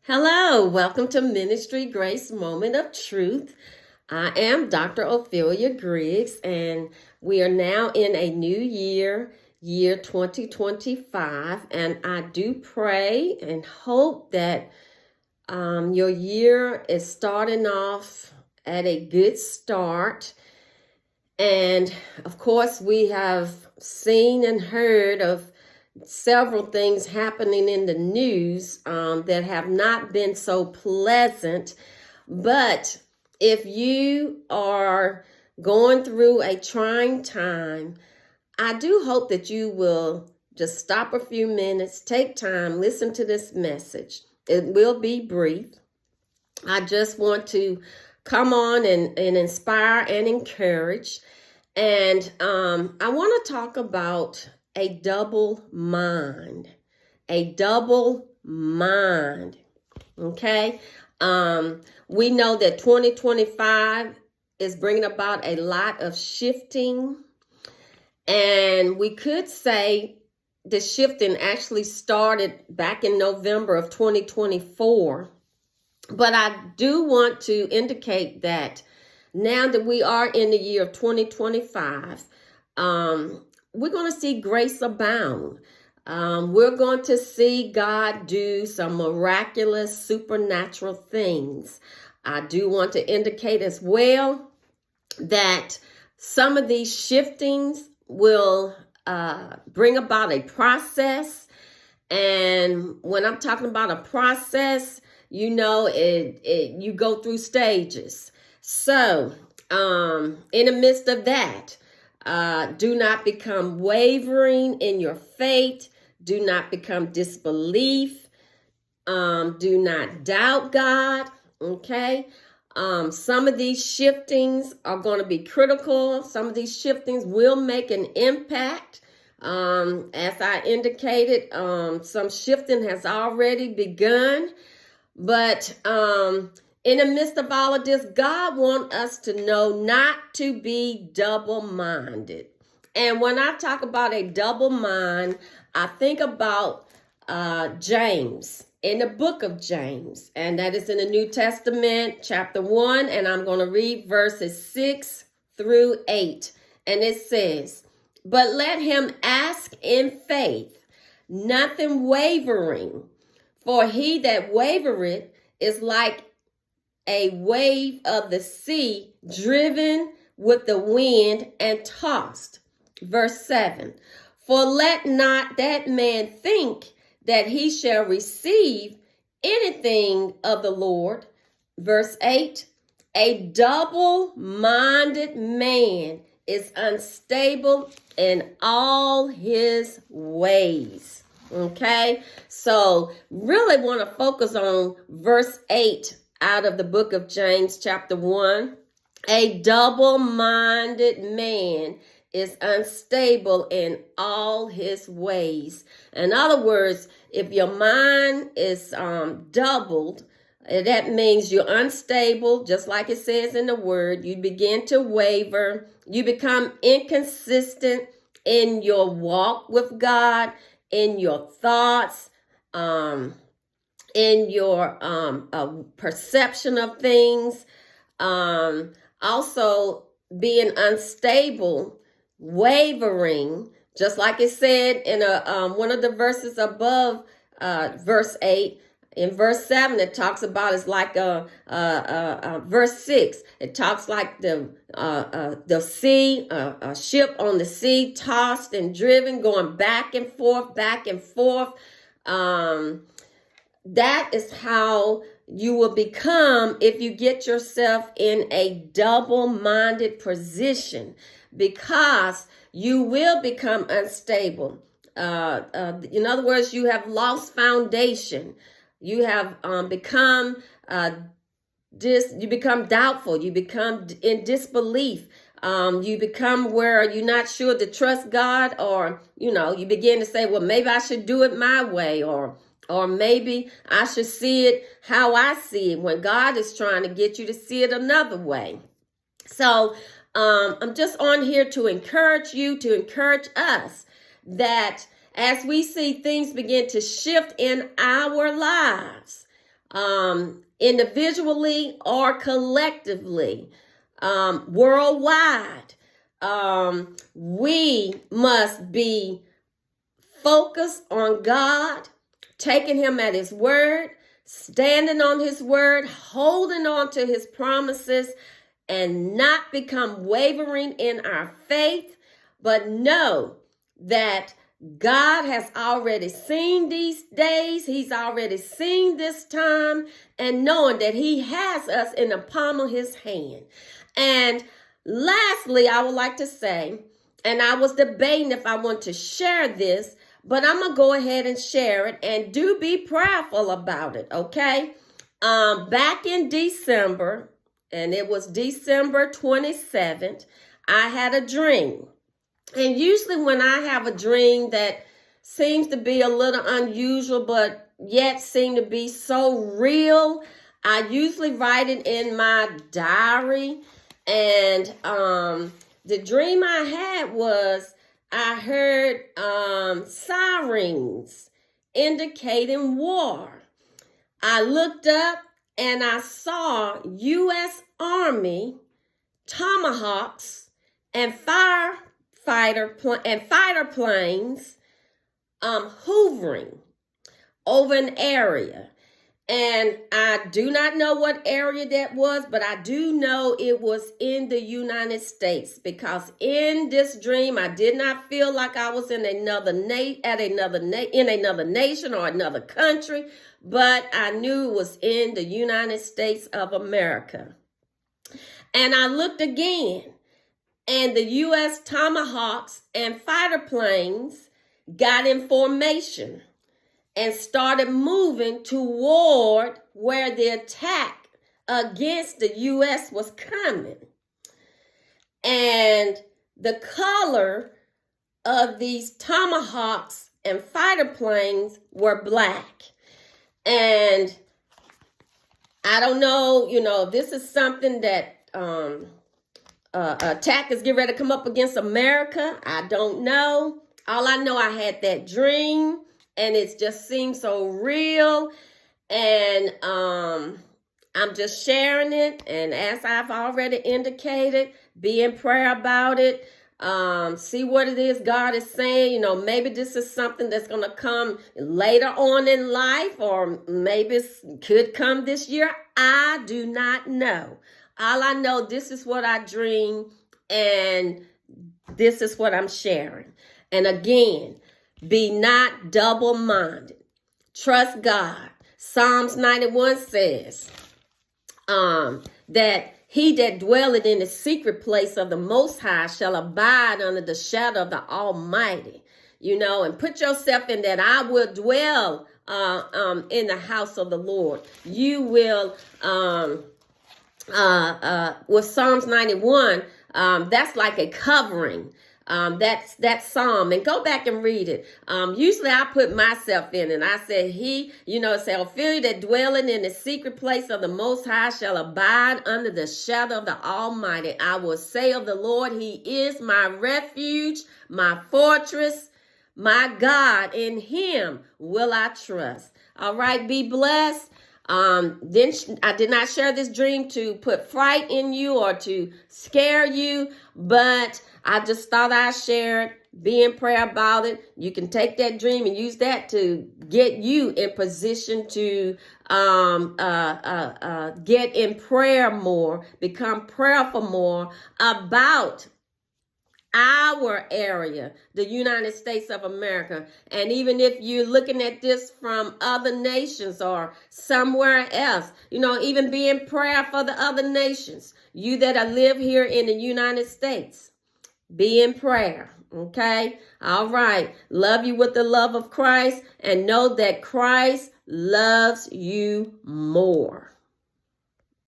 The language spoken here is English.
Hello, welcome to Ministry Grace Moment of Truth. I am Dr. Ophelia Griggs, and we are now in a new year 2025. And I do pray and hope that your year is starting off at a good start. And of course, we have seen and heard of several things happening in the news that have not been so pleasant. But if you are going through a trying time, I do hope that you will just stop a few minutes, take time, listen to this message. It will be brief. I just want to come on and inspire and encourage. And I want to talk about a double mind. A double mind. Okay? We know that 2025 is bringing about a lot of shifting. And we could say the shifting actually started back in November of 2024. But I do want to indicate that now that we are in the year of 2025, we're going to see grace abound. We're going to see God do some miraculous, supernatural things. I do want to indicate as well that some of these shiftings will bring about a process. And when I'm talking about a process, you know, you go through stages. So, in the midst of that, do not become wavering in your faith. Do not become disbelief. Do not doubt God. Okay. Some of these shiftings are going to be critical. Some of these shiftings will make an impact. As I indicated, some shifting has already begun. But in the midst of all of this, God wants us to know not to be double-minded. And when I talk about a double mind, I think about James, in the book of James. And that is in the New Testament, chapter 1. And I'm going to read verses 6 through 8. And it says, "But let him ask in faith, nothing wavering. For he that wavereth is like a wave of the sea, driven with the wind and tossed." Verse 7, "For let not that man think that he shall receive anything of the Lord." Verse 8, "A double-minded man is unstable in all his ways." Okay, so really want to focus on verse 8 out of the book of James, chapter 1. A double-minded man is unstable in all his ways. In other words, if your mind is doubled, that means you're unstable, just like it says in the word. You begin to waver. You become inconsistent in your walk with God, in your thoughts, in your perception of things. Also, being unstable, wavering, just like it said in one of the verses above verse 8. In verse 7, it talks about it's like verse 6. It talks like the sea, a ship on the sea, tossed and driven, going back and forth, back and forth. That is how you will become if you get yourself in a double-minded position, because you will become unstable. In other words, you have lost foundation. You have become you become doubtful. You become in disbelief. You become where you're not sure to trust God, or you begin to say, well, maybe I should do it my way, or maybe I should see it how I see it, when God is trying to get you to see it another way. So I'm just on here to encourage you, to encourage us, that as we see things begin to shift in our lives, individually or collectively, worldwide. We must be focused on God, taking him at his word, standing on his word, holding on to his promises, and not become wavering in our faith, but know that God has already seen these days. He's already seen this time, and knowing that he has us in the palm of his hand. And lastly, I would like to say, and I was debating if I want to share this, but I'm going to go ahead and share it, and do be prayerful about it, okay? Back in December, and it was December 27th, I had a dream. And usually when I have a dream that seems to be a little unusual, but yet seem to be so real, I usually write it in my diary. And the dream I had was I heard sirens indicating war. I looked up and I saw U.S. Army Tomahawks and fighter planes hovering over an area. And I do not know what area that was, but I do know it was in the United States, because in this dream I did not feel like I was in another nation or another country, but I knew it was in the United States of America. And I looked again, and the U.S. Tomahawks and fighter planes got in formation and started moving toward where the attack against the U.S. was coming. And the color of these Tomahawks and fighter planes were black. And I don't know, this is something that attackers get ready to come up against America. I don't know. All I know, I had that dream, and it just seems so real. And I'm just sharing it. And as I've already indicated, be in prayer about it. See what it is God is saying. Maybe this is something that's going to come later on in life, or maybe it could come this year. I do not know. All I know, this is what I dream, and this is what I'm sharing. And again, be not double-minded. Trust God. Psalms 91 says that he that dwelleth in the secret place of the Most High shall abide under the shadow of the Almighty. And put yourself in that. I will dwell in the house of the Lord. You will, with Psalms 91, that's like a covering. That's that psalm, and go back and read it. Usually I put myself in, and I said, say, Ophelia that dwelling in the secret place of the Most High shall abide under the shadow of the Almighty. I will say of the Lord, he is my refuge, my fortress, my God. In him will I trust. All right, be blessed. Then I did not share this dream to put fright in you or to scare you, but I just thought I'd share it. Be in prayer about it. You can take that dream and use that to get you in position to get in prayer more, become prayerful more about our area, the United States of America. And even if you're looking at this from other nations or somewhere else, even be in prayer for the other nations. You that live here in the United States, be in prayer. Okay? All right. Love you with the love of Christ, and know that Christ loves you more.